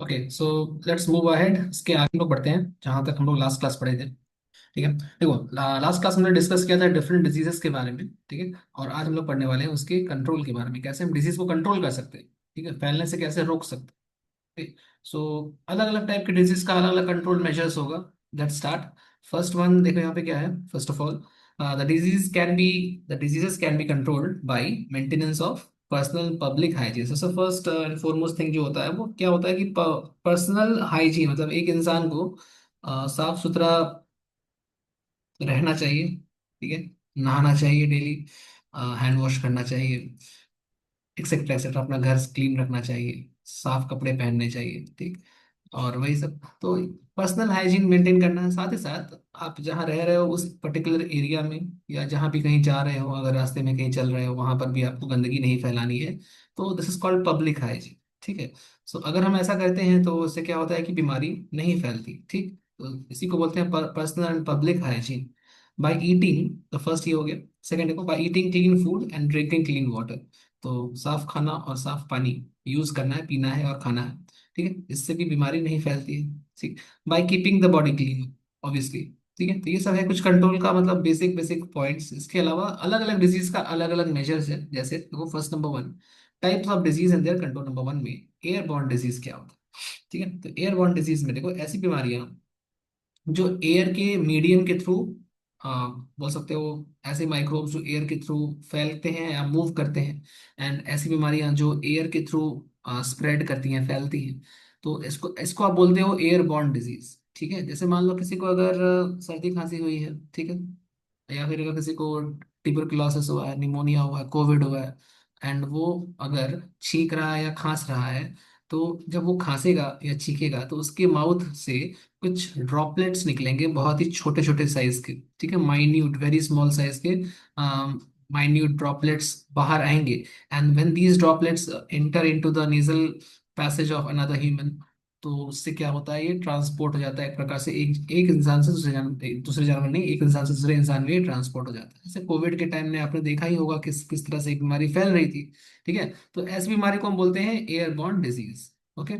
Okay, so let's move ahead. इसके आगे हम लोग बढ़ते हैं जहाँ तक हम लोग लास्ट क्लास पढ़े थे। ठीक है, देखो लास्ट क्लास हमने डिस्कस किया था डिफरेंट डिजीजेस के बारे में। ठीक है, और आज हम लोग पढ़ने वाले हैं उसके कंट्रोल के बारे में, कैसे हम डिजीज को कंट्रोल कर सकते हैं। ठीक है, फैलने से कैसे रोक सकते हैं। सो अलग अलग टाइप के डिजीज का अलग अलग कंट्रोल मेजर्स होगा। Let's start. फर्स्ट वन देखो यहाँ पे क्या है। First of all, the diseases can be controlled by maintenance of personnel public hygiene. सबसे फर्स्ट एंड फॉरमोस्ट थिंग जो होता है वो क्या होता है कि पर्सनल हाइजीन, मतलब एक इंसान को साफ सुथरा रहना चाहिए। ठीक है, नहाना चाहिए डेली, हैंड वॉश करना चाहिए, एक्सेट्रा एक्सेट्रा, अपना घर क्लीन रखना चाहिए, साफ कपड़े पहनने चाहिए। ठीक, और वही सब तो पर्सनल हाइजीन मेंटेन करना है। साथ ही साथ आप जहाँ रह रहे हो उस पर्टिकुलर एरिया में, या जहाँ भी कहीं जा रहे हो, अगर रास्ते में कहीं चल रहे हो वहां पर भी आपको गंदगी नहीं फैलानी है। तो this is called public hygiene. ठीक है, सो अगर हम ऐसा करते हैं तो उससे क्या होता है कि बीमारी नहीं फैलती। ठीक, तो इसी को बोलते हैं personal and public hygiene. By eating, तो फर्स्ट ये हो गया। सेकंड देखो, by eating clean food and drinking clean water. तो साफ खाना और साफ पानी यूज करना है, पीना है और खाना है। ठीक है, इससे भी बीमारी नहीं फैलती है। ठीक, by keeping the body clean, obviously. ठीक है, तो ये सब है कुछ कंट्रोल का मतलब बेसिक बेसिक पॉइंट्स। इसके अलावा अलग अलग डिजीज का अलग अलग मेजर्स है। जैसे देखो, first number one, types of disease and their control. Number one में एयर बॉर्न डिजीज क्या होता है। ठीक है, तो एयर बॉर्न डिजीज में देखो ऐसी बीमारियां जो एयर के मीडियम के थ्रू, बोल सकते हो, ऐसे माइक्रोब्स जो एयर के थ्रू फैलते हैं या मूव करते हैं। एंड ऐसी बीमारियां जो एयर के थ्रू स्प्रेड करती हैं, फैलती हैं। तो इसको इसको आप बोलते हो एयर बॉर्न डिजीज। ठीक है, जैसे मान लो किसी को अगर सर्दी खांसी हुई है, ठीक है, या फिर अगर किसी को ट्यूबरकुलोसिस हुआ है, निमोनिया हुआ है, कोविड हुआ है, एंड वो अगर छींक रहा है या खांस रहा है, तो जब वो खांसेगा या छींकेगा तो उसके माउथ से कुछ ड्रॉपलेट्स निकलेंगे, बहुत ही छोटे छोटे साइज के। ठीक है, माइन्यूट, वेरी स्मॉल साइज के माइन्यूट ड्रॉपलेट्स बाहर आएंगे। And when these droplets enter into the nasal passage of another human, तो उससे क्या होता है, ये ट्रांसपोर्ट हो जाता है एक प्रकार से, एक एक इंसान से दूसरे जानवर नहीं, एक इंसान से दूसरे इंसान में ये ट्रांसपोर्ट हो जाता है। जैसे कोविड के टाइम में आपने देखा ही होगा किस किस तरह से एक बीमारी फैल रही थी। ठीक है, तो ऐसी बीमारी को हम बोलते हैं एयरबॉर्न डिजीज। ओके,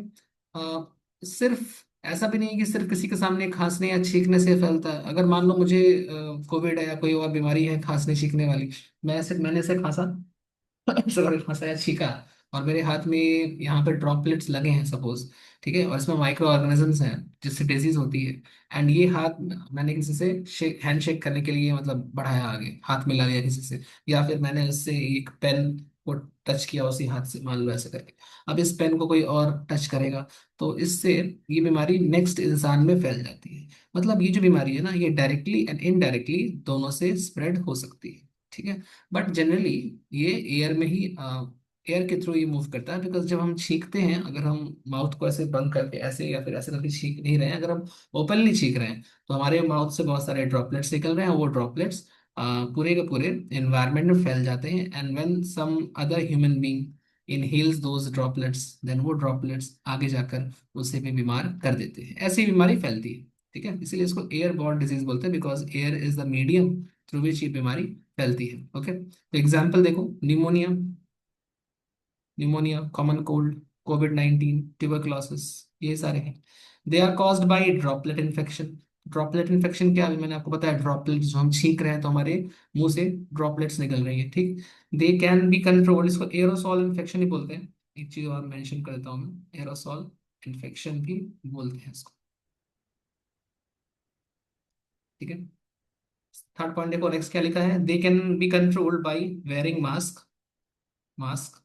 सिर्फ ऐसा भी नहीं है कि सिर्फ किसी के सामने खांसने या छींकने से फैलता है। अगर मान लो मुझे कोविड है या कोई और बीमारी है खांसने छींकने वाली, मैंने ऐसे खांसा सॉरी, फंसाया, छीका, और मेरे हाथ में यहाँ पे ड्रॉपलेट्स लगे हैं सपोज। ठीक है, और इसमें माइक्रो ऑर्गेनिजम्स हैं जिससे डिजीज होती है। एंड ये हाथ मैंने किसी से हैंड शेक करने के लिए मतलब बढ़ाया, आगे हाथ मिला लिया किसी से, या फिर मैंने उससे एक पेन को टच किया उसी हाथ से, मान लो ऐसे करके। अब इस पेन को कोई और टच करेगा तो इससे ये बीमारी नेक्स्ट इंसान में फैल जाती है। मतलब ये जो बीमारी है ना, ये डायरेक्टली एंड इनडायरेक्टली दोनों से स्प्रेड हो सकती है। ठीक है, बट जनरली ये एयर में ही, एयर के थ्रू ये मूव करता है। बिकॉज जब हम छींकते हैं, अगर हम माउथ को ऐसे बंद करके ऐसे या फिर ऐसे करके छींक नहीं रहे हैं, अगर हम ओपनली छींक रहे हैं, तो हमारे माउथ से बहुत सारे ड्रॉपलेट्स निकल रहे हैं। वो ड्रॉपलेट्स पूरे के पूरे एनवायरनमेंट में फैल जाते हैं। And when some other human being inhales those droplets, then वो ड्रॉपलेट्स आगे जाकर उसे भी बीमार कर देते हैं। ऐसी बीमारी फैलती है। ठीक है, इसीलिए इसको एयर बॉर्न डिजीज बोलते हैं, because air is the medium through which ये बीमारी फैलती है। ओके, तो एग्जाम्पल देखो, pneumonia, pneumonia, common cold, covid 19, tuberculosis, ये सारे हैं। They are caused by droplet infection. Droplet infection क्या है, अभी मैंने आपको बताया, ड्रॉपलेट जो हम छींक रहे हैं तो हमारे मुंह से ड्रॉपलेट्स निकल रही है। ठीक, दे कैन बी कंट्रोल, इसको एरोसॉल इन्फेक्शन ही बोलते हैं। एक चीज और मेंशन कर देता हूँ मैं, एरोसॉल इन्फेक्शन भी बोलते हैं इसको। ठीक है, थर्ड पॉइंट देखो, नेक्स्ट क्या लिखा है, they can be controlled by wearing mask, mask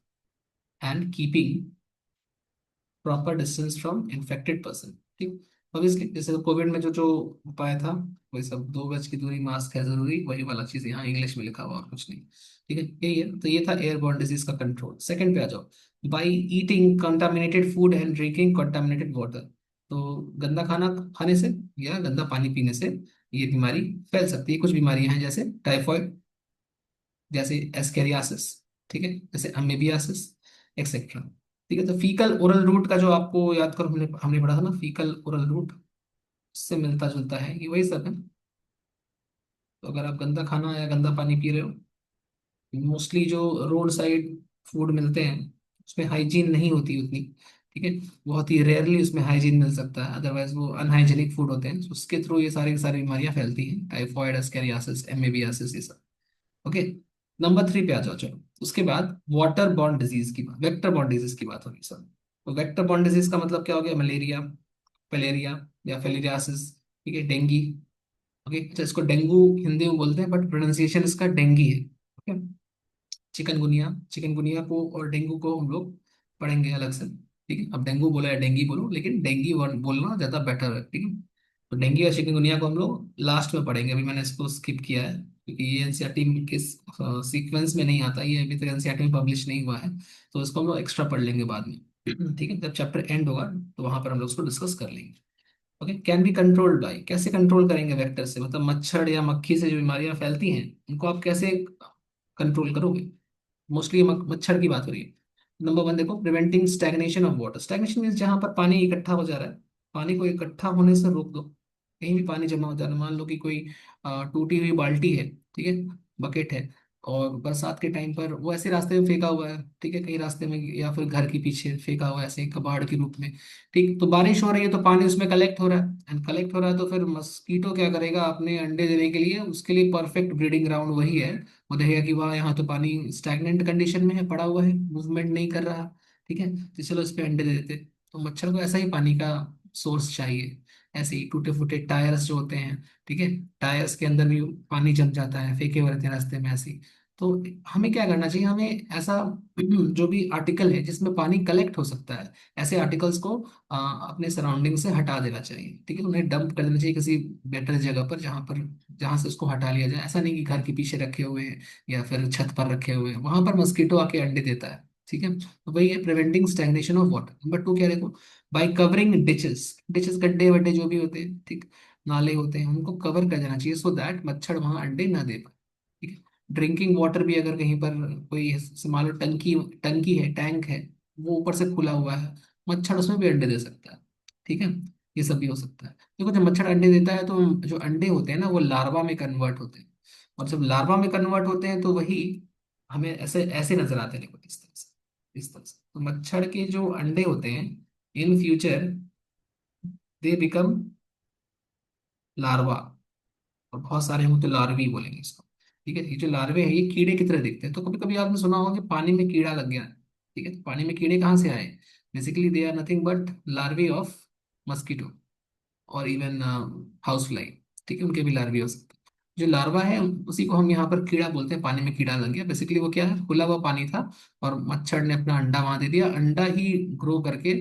and keeping proper distance from infected person. ठीक, ऑब्वियसली जैसे कोविड में जो जो उपाय था, वही सब, 2 गज की दूरी, मास्क है जरूरी, वही वाला चीज यहाँ इंग्लिश में लिखा हुआ और कुछ नहीं। ठीक है, यही है। तो ये था एयरबॉर्न डिजीज का कंट्रोल। सेकंड पे आ जाओ, by eating contaminated food and drinking contaminated water. तो गंदा खाना खाने से या गंदा पानी पीने से ये बीमारी फैल सकती है। कुछ बीमारियां हैं जैसे टाइफॉइड, जैसे एस्केरियासिस, ठीक है, जैसे अमेबियासिस, एक्सेट्रा। ठीक है, तो फीकल ओरल रूट का जो आपको याद करो, हमने हमने पढ़ा था ना, फीकल ओरल रूट, उससे मिलता जुलता है, ये वही सब है। तो अगर आप गंदा खाना या गंदा पानी पी रहे हो, मोस्टली जो रोड साइड फूड मिलते हैं उसमें हाइजीन नहीं होती उतनी। ठीक है। बहुत ही रेयरली उसमें हाइजीन मिल सकता है, अदरवाइज वो अनहाइजीनिक फूड होते हैं, तो उसके थ्रू ये सारी की सारी बीमारियां फैलती हैं, टाइफॉइड, एस्केरियासिस, एमएबीआसिस, ये सब। ओके। नंबर 3 पे आ जाओ चलो। उसके बाद वाटर बॉर्न डिजीज की बात, वेक्टर बॉर्न डिजीज की बात होगी सर। तो वेक्टर बॉर्न डिजीज का मतलब क्या हो गया? मलेरिया, फलेरिया या फिलिरियासिस, ठीक है, डेंगी। ओके, अच्छा इसको डेंगू हिंदी में बोलते हैं बट प्रोनाउंसिएशन इसका डेंगी है। ओके। चिकनगुनिया, चिकनगुनिया को और डेंगू को हम लोग पढ़ेंगे अलग से। ठीक है, अब डेंगू बोला या डेंगी बोलो, लेकिन डेंगी वर्ड बोलना ज्यादा बेटर है। ठीक है। तो डेंगी और चिकनगुनिया को हम लोग लास्ट में पढ़ेंगे, अभी मैंने इसको स्किप किया है क्योंकि ये एनसीईआरटी के सीक्वेंस में नहीं आता, ये अभी तक एनसीईआरटी में पब्लिश नहीं हुआ है। तो इसको हम लोग एक्स्ट्रा पढ़ लेंगे बाद में। ठीक है, जब चैप्टर एंड होगा तो वहां पर हम लोग उसको डिस्कस कर लेंगे। Okay, can be controlled by, कैसे कंट्रोल करेंगे वेक्टर से, मतलब मच्छर या मक्खी से जो बीमारियां फैलती हैं उनको आप कैसे कंट्रोल करोगे? मोस्टली मच्छर की बात हो रही है। नंबर 1 देखो, preventing stagnation of water. Stagnation means जहां पर पानी इकट्ठा हो जा रहा है, पानी को इकट्ठा होने से रोक दो। कहीं भी पानी जमा हो जा रहा है, मान लो कि कोई टूटी हुई बाल्टी है, ठीक है, बकेट है, और बरसात के टाइम पर वो ऐसे रास्ते में फेंका हुआ है, ठीक है, कहीं रास्ते में या फिर घर के पीछे फेंका हुआ है ऐसे कबाड़ के रूप में। ठीक, तो बारिश हो रही है तो पानी उसमें कलेक्ट हो रहा है, एंड कलेक्ट हो रहा है तो फिर मस्कीटो क्या करेगा? अपने अंडे देने के लिए उसके लिए परफेक्ट ब्रीडिंग ग्राउंड वही है। वो देखेगा कि वाह, यहाँ तो पानी स्टैग्नेंट कंडीशन में है, पड़ा हुआ है, मूवमेंट नहीं कर रहा। ठीक है, तो चलो इस पे अंडे दे देते। तो मच्छर को ऐसा ही पानी का सोर्स चाहिए। ऐसे ही टूटे फूटे टायर्स जो होते हैं, ठीक है, टायर्स के अंदर भी पानी जम जाता है, फेंके हुए रहते हैं रास्ते में ऐसे ही। तो हमें क्या करना चाहिए? हमें ऐसा जो भी आर्टिकल है जिसमें पानी कलेक्ट हो सकता है, ऐसे आर्टिकल्स को अपने सराउंडिंग से हटा देना चाहिए। ठीक है, उन्हें डंप कर देना चाहिए किसी बेटर जगह पर, जहाँ से उसको हटा लिया जाए। ऐसा नहीं कि घर के पीछे रखे हुए हैं या फिर छत पर रखे हुए हैं, वहां पर मस्कीटो आके अंडे देता है। ठीक है, तो वही है preventing stagnation of water. Number 2 क्या देखो, बाय कवरिंग डिचेस। डिचेस, गड्ढे वड्ढे जो भी होते हैं, ठीक, नाले होते हैं, उनको कवर कर देना चाहिए सो दैट मच्छर वहां अंडे ना दे पाए। ठीक है। ड्रिंकिंग वाटर भी अगर कहीं पर कोई मान लो टंकी, टंकी है, टैंक है, वो ऊपर से खुला हुआ है, मच्छर उसमें भी अंडे दे सकता है। ठीक है, ये सब भी हो सकता है। देखो जब मच्छर अंडे देता है तो जो अंडे होते हैं ना वो लार्वा में कन्वर्ट होते हैं, और जब लार्वा में कन्वर्ट होते हैं तो वही हमें ऐसे ऐसे नजर आते हैं। देखो इस तरह से, इस तरह से। तो मच्छर के जो अंडे होते हैं, in future they become larva, और बहुत सारे होंगे तो लार्वी बोलेंगे इसको। ठीक है, ये जो लार्वे हैं ये कीड़े की तरह दिखते हैं। तो कभी कभी आपने सुना होगा कि पानी में कीड़ा लग गया। ठीक है, तो पानी में कीड़े कहाँ से आए? Basically they are nothing but larvae of mosquito, और इवन हाउस फ्लाई। ठीक है, उनके भी लार्वे हो सकते हैं। जो लार्वा है उसी को हम यहाँ पर कीड़ा बोलते हैं। पानी में कीड़ा लग गया, बेसिकली वो क्या है, खुला हुआ पानी था और मच्छर ने अपना अंडा वहां दे दिया, अंडा ही ग्रो करके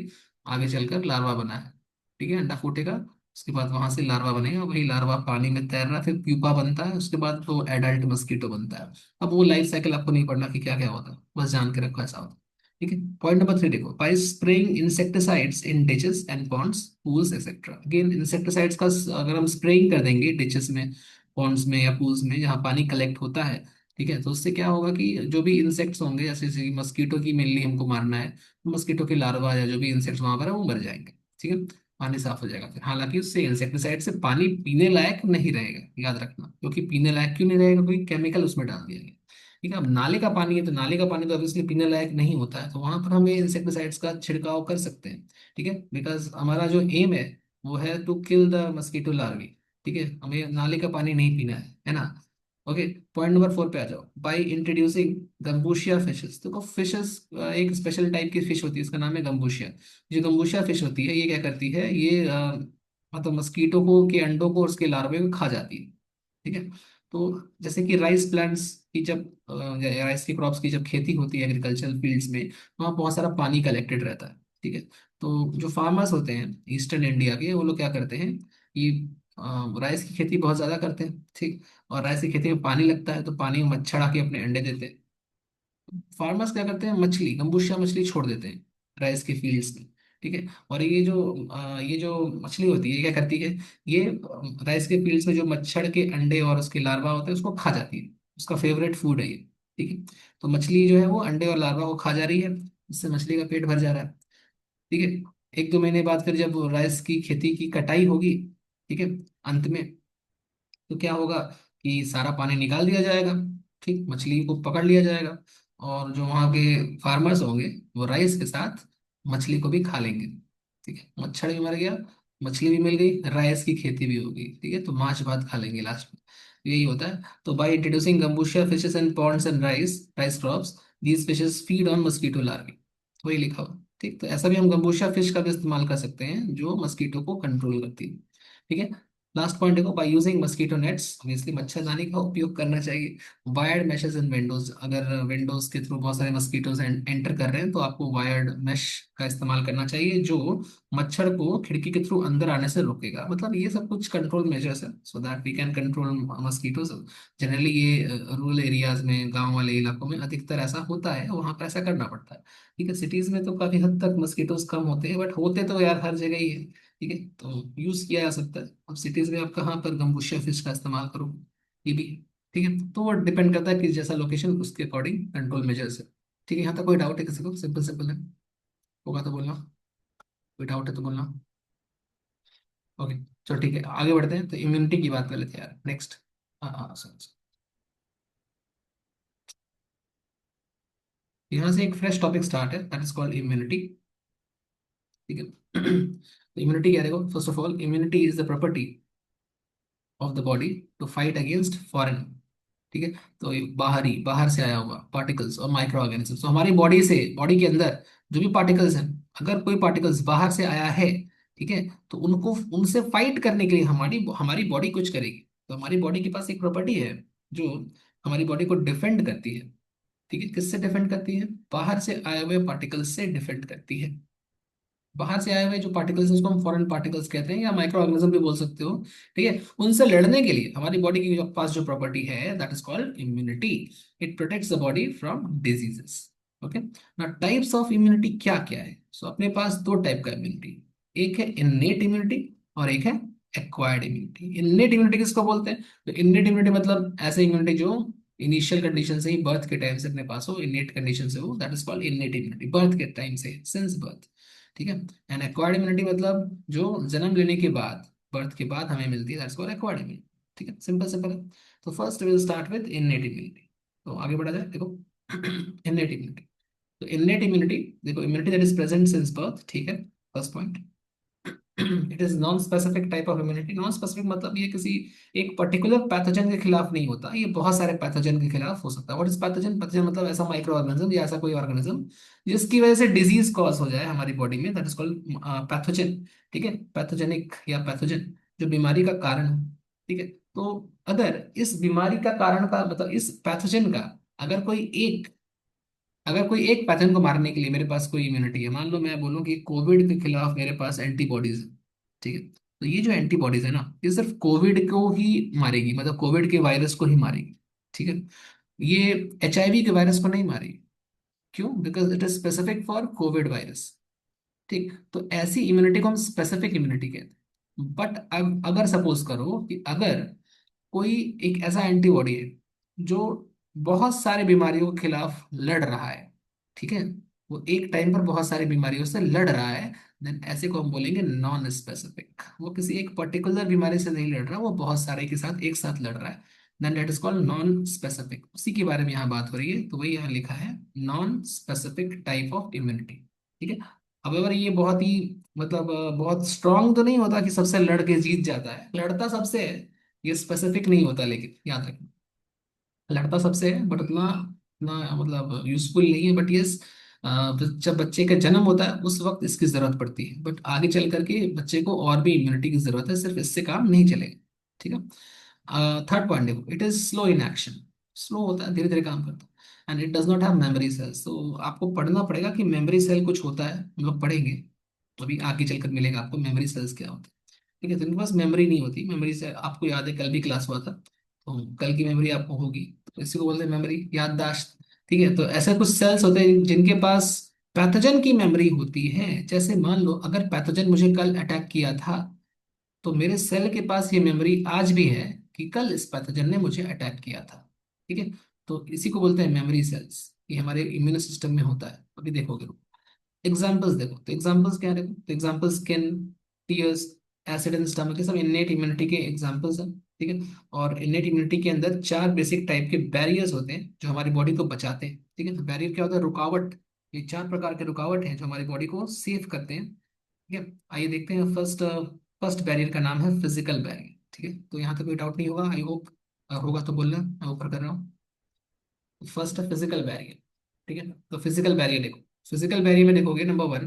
आगे चलकर लार्वा बना है। ठीक है, अंडा फूटेगा, उसके बाद वहां से लार्वा बनेगा, वही लार्वा पानी में तैर रहा है, फिर प्यूपा बनता है, उसके बाद तो एडल्ट मस्कीटो बनता है। अब वो लाइफ साइकिल आपको नहीं पढ़ना कि क्या क्या होता है, बस जान के रखो ऐसा होता है। ठीक है। पॉइंट नंबर 3 देखो, by spraying insecticides in ditches and ponds, pools etcetera. Again insecticides का अगर हम स्प्रेइंग कर देंगे डिचेस में, पॉन्ड्स में या पूल्स में जहाँ पानी कलेक्ट होता है, ठीक है, तो उससे क्या होगा कि जो भी इंसेक्ट्स होंगे, जैसे जैसे मस्कीटो की मेनली हमको मारना है, मस्कीटो के लार्वा या जो भी इंसेक्ट्स वहां पर है वो मर जाएंगे। ठीक है, पानी साफ हो जाएगा फिर। हालांकि उससे इंसेक्टिसाइड से पानी पीने लायक नहीं रहेगा, याद रखना, क्योंकि पीने लायक क्यों नहीं रहेगा? कोई केमिकल उसमें डाल दिया गया। ठीक है, अब नाले का पानी है तो नाले का पानी तो ऑब्वियसली पीने लायक नहीं होता है, तो वहां पर हम ये इंसेक्टिसाइड्स का छिड़काव कर सकते हैं। ठीक है, बिकॉज हमारा जो एम है वो है to kill the mosquito larvae. ठीक है, हमें नाले का पानी नहीं पीना है ना। ओके। पॉइंट नंबर 4 पे आ जाओ, बाई इंट्रोड्यूसिंग गम्बूशिया फिशेस। देखो फिशेस एक स्पेशल टाइप की फिश होती है, इसका नाम है गम्बूशिया। जो गम्बूशिया फिश होती है ये क्या करती है? ये मतलब मस्कीटो को के अंडों को और उसके लार्वे को खा जाती है। ठीक है, तो जैसे कि राइस प्लांट्स की जब राइस की क्रॉप्स की जब खेती होती है एग्रीकल्चरल फील्ड्स में, वहाँ बहुत सारा पानी कलेक्टेड रहता है। ठीक है, तो जो फार्मर्स होते हैं ईस्टर्न इंडिया के, वो लोग क्या करते हैं, ये राइस की खेती बहुत ज़्यादा करते हैं। ठीक, और राइस की खेती में पानी लगता है तो पानी में मच्छर आके अपने अंडे देते हैं। फार्मर्स क्या करते हैं, मछली, गंबूशिया मछली छोड़ देते हैं राइस के फील्ड्स में। ठीक है, और ये जो मछली होती है ये क्या करती है, ये राइस के फील्ड्स में जो मच्छर के अंडे और उसके लार्वा होते हैं उसको खा जाती है। उसका फेवरेट फूड है ये। ठीक है, तो मछली जो है वो अंडे और लार्वा को खा जा रही है, इससे मछली का पेट भर जा रहा है। ठीक है, 1-2 महीने बाद फिर जब राइस की खेती की कटाई होगी, ठीक है, अंत में, तो क्या होगा कि सारा पानी निकाल दिया जाएगा। ठीक, मछली को पकड़ लिया जाएगा, और जो वहाँ के फार्मर्स होंगे वो राइस के साथ मछली को भी खा लेंगे। ठीक है, मच्छर भी मर गया, मछली भी मिल गई, राइस की खेती भी होगी, ठीक है, तो माछ भात खा लेंगे लास्ट में। यही होता है। तो by introducing gambusia fishes and ponds and rice crops, these fishes feed on mosquito larvae. वही लिखा हुआ। ठीक, तो ऐसा भी हम गम्बूशिया फिश का भी इस्तेमाल कर सकते हैं जो मस्कीटो को कंट्रोल करती है। ठीक है। लास्ट पॉइंट देखो, by using mosquito nets, obviously मच्छरदानी का उपयोग करना चाहिए। वायर्ड मैशेस इन विंडोज, अगर विंडोज के थ्रू बहुत सारे मस्कीटोज एंटर कर रहे हैं तो आपको वायर्ड मैश का इस्तेमाल करना चाहिए, जो मच्छर को खिड़की के थ्रू अंदर आने से रोकेगा। मतलब ये सब कुछ कंट्रोल मेजर्स है so that we can control mosquitoes. Generally ये रूरल एरियाज में, गांव वाले इलाकों में अधिकतर ऐसा होता है, वहां पर ऐसा करना पड़ता है। ठीक है, सिटीज में तो काफी हद तक मस्कीटोज कम होते हैं, बट होते तो यार हर जगह ही है। ठीक है, तो यूज किया जा सकता है। अब सिटीज में आप कहाँ पर गम्बूशिया फिश का इस्तेमाल करो, ये भी है। ठीक है, तो वो डिपेंड करता है कि जैसा लोकेशन उसके अकॉर्डिंग कंट्रोल मेजर्स है। ठीक है, यहाँ तक कोई डाउट है किसी को? सिंपल सिंपल है, होगा तो बोलना। कोई डाउट है तो बोलना। ओके, चलो ठीक है, आगे बढ़ते हैं। तो इम्यूनिटी की बात कर लेते हैं यार, नेक्स्ट। हाँ हाँ, सर। यहाँ से एक फ्रेश टॉपिक स्टार्ट है, दैट इज कॉल्ड इम्यूनिटी। ठीक है। तो इम्यूनिटी क्या है, देखो, first of all immunity is the property of the body to fight against foreign, ठीक है, तो ये बाहरी, बाहर से आया हुआ पार्टिकल्स और माइक्रो ऑर्गेनिज्म। तो हमारी बॉडी से, बॉडी के अंदर जो भी पार्टिकल्स हैं, अगर कोई पार्टिकल्स बाहर से आया है, ठीक है, तो उनको, उनसे फाइट करने के लिए हमारी हमारी बॉडी कुछ करेगी। तो हमारी बॉडी के पास एक प्रॉपर्टी है जो हमारी बॉडी को डिफेंड करती है। ठीक है, किससे डिफेंड करती है? बाहर से आए हुए पार्टिकल्स से डिफेंड करती है। बाहर से आए हुए जो पार्टिकल्स हैं उसको हम फॉरेन पार्टिकल्स कहते हैं, या माइक्रो ऑर्गेनिज्म भी बोल सकते हो। ठीक है, उनसे लड़ने के लिए हमारी बॉडी की पास जो प्रॉपर्टी है, that is called immunity. It protects the body from diseases. Okay, ना टाइप्स ऑफ इम्यूनिटी क्या क्या है? सो अपने पास दो टाइप का इम्यूनिटी, एक है इननेट इम्यूनिटी और एक है एक्वायर्ड इम्यूनिटी। इननेट इम्यूनिटी किसको बोलते हैं? तो इननेट इम्यूनिटी मतलब ऐसे इम्यूनिटी जो इनिशियल कंडीशन से ही, बर्थ के टाइम से अपने पास हो, इननेट कंडीशन से हो, that is called innate immunity, birth के टाइम से, सिंस बर्थ। ठीक है। एंड एक्वायर्ड इम्यूनिटी मतलब जो जन्म लेने के बाद, बर्थ के बाद हमें मिलती है, दैट्स कॉल्ड एक्वायर्ड इम्यूनिटी। ठीक है, सिंपल सिंपल है। तो first will start with innate immunity. तो आगे बढ़ा जाए, देखो। इननेट इम्यूनिटी, तो इननेट इम्यूनिटी, देखो, immunity that is present since birth. ठीक है, first point. It is non specific type of immunity. Non specific मतलब ये किसी एक पर्टिकुलर पैथोजन के खिलाफ नहीं होता, ये बहुत सारे पैथोजन के खिलाफ हो सकता है। What is pathogen? पैथोजन मतलब ऐसा माइक्रो ऑर्गेनिज्म या ऐसा कोई ऑर्गेनिज्म जिसकी वजह से डिजीज कॉज हो जाए हमारी बॉडी में, दैट इज कॉल्ड पैथोजन। ठीक है, पैथोजेनिक या पैथोजन, जो बीमारी का कारण हो। ठीक है, तो अगर इस बीमारी का कारण का मतलब इस पैथोजन का, अगर कोई एक अगर कोई एक पैथोजन को मारने के लिए मेरे पास कोई इम्यूनिटी है, मान लो मैं बोलूं कि कोविड के खिलाफ मेरे पास एंटीबॉडीज है। ठीक है, तो ये जो एंटीबॉडीज है ना, ये सिर्फ कोविड को ही मारेगी, मतलब कोविड के वायरस को ही मारेगी। ठीक है, ये HIV के वायरस को नहीं मारेगी। क्यों? Because it is specific for Covid virus. ठीक, तो ऐसी इम्यूनिटी को हम स्पेसिफिक इम्यूनिटी कहते हैं। बट अब अगर सपोज करो कि अगर कोई एक ऐसा एंटीबॉडी है जो बहुत सारे बीमारियों के खिलाफ लड़ रहा है, ठीक है, वो एक टाइम पर बहुत सारी बीमारियों से लड़ रहा है, देन ऐसे को हम बोलेंगे नॉन स्पेसिफिक। वो किसी एक पर्टिकुलर बीमारी से नहीं लड़ रहा, वो बहुत सारे के साथ एक साथ लड़ रहा है, then that is called non specific. उसी के बारे में यहाँ बात हो रही है, तो वही यहाँ लिखा है, non specific type of immunity. ठीक है, अब अगर ये बहुत ही, मतलब बहुत स्ट्रांग तो नहीं होता कि सबसे लड़के जीत जाता है, लड़ता सबसे है, ये स्पेसिफिक नहीं होता, लेकिन याद रखना, लड़ता सबसे है बट उतना उतना मतलब यूजफुल नहीं है। बट यस, जब बच्चे का जन्म होता है उस वक्त इसकी जरूरत पड़ती है, बट आगे चल करके बच्चे को और भी इम्यूनिटी की जरूरत है, सिर्फ इससे काम नहीं चलेगा। ठीक है। थर्ड पॉइंट देखो, it is slow in action. Slow होता है, धीरे धीरे काम करता है, and it does not have memory cells. तो आपको पढ़ना पड़ेगा कि मेमोरी सेल कुछ होता है, हम लोग पढ़ेंगे, अभी आगे चलकर मिलेगा आपको मेमोरी सेल्स क्या होता है। ठीक है, तो इनके पास मेमोरी नहीं होती। मेमोरी से आपको याद है, कल भी क्लास हुआ था, तो कल की मेमोरी आपको होगी, तो इसी को बोलते हैं मेमोरी, याददाश्त। ठीक है, तो ऐसे कुछ सेल्स होते हैं जिनके पास पैथोजन की मेमोरी होती है। जैसे मान लो अगर पैथोजन मुझे कल अटैक किया था, तो मेरे सेल के पास ये मेमोरी आज भी है कि कल इस पैथोजन ने मुझे अटैक किया था। ठीक है, तो इसी को बोलते हैं मेमोरी सेल्स। ये हमारे इम्यून सिस्टम में होता है, अभी देखोगे। एग्जाम्पल्स देखो, तो एग्जाम्पल्स क्या है, देखो, तो examples skin, tears, acid and stomach, ये सब इन्नेट इम्यूनिटी के एग्जाम्पल्स हैं। ठीक है, और इन्नेट इम्यूनिटी के अंदर चार बेसिक टाइप के बैरियर्स होते हैं जो हमारी बॉडी को बचाते हैं। ठीक है, तो बैरियर क्या होता है? रुकावट। ये चार प्रकार के रुकावट हैं जो हमारी बॉडी को सेफ करते हैं। ठीक है, आइए देखते हैं। फर्स्ट फर्स्ट बैरियर का नाम है फिजिकल बैरियर। ठीक है, तो यहाँ तक कोई डाउट नहीं होगा, आई होप। होगा तो बोलना, मैं ऊपर कर रहा हूँ। फर्स्ट है फिजिकल बैरियर। ठीक है, तो फिजिकल बैरियर देखो। फिजिकल बैरियर में देखोगे, number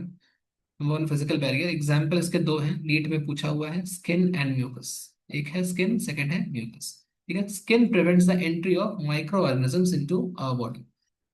one physical barrier example इसके दो हैं, नीट में पूछा हुआ है, स्किन एंड म्यूकस। एक है स्किन, सेकंड है म्यूकस। ठीक है, skin prevents the entry of micro organisms into our body.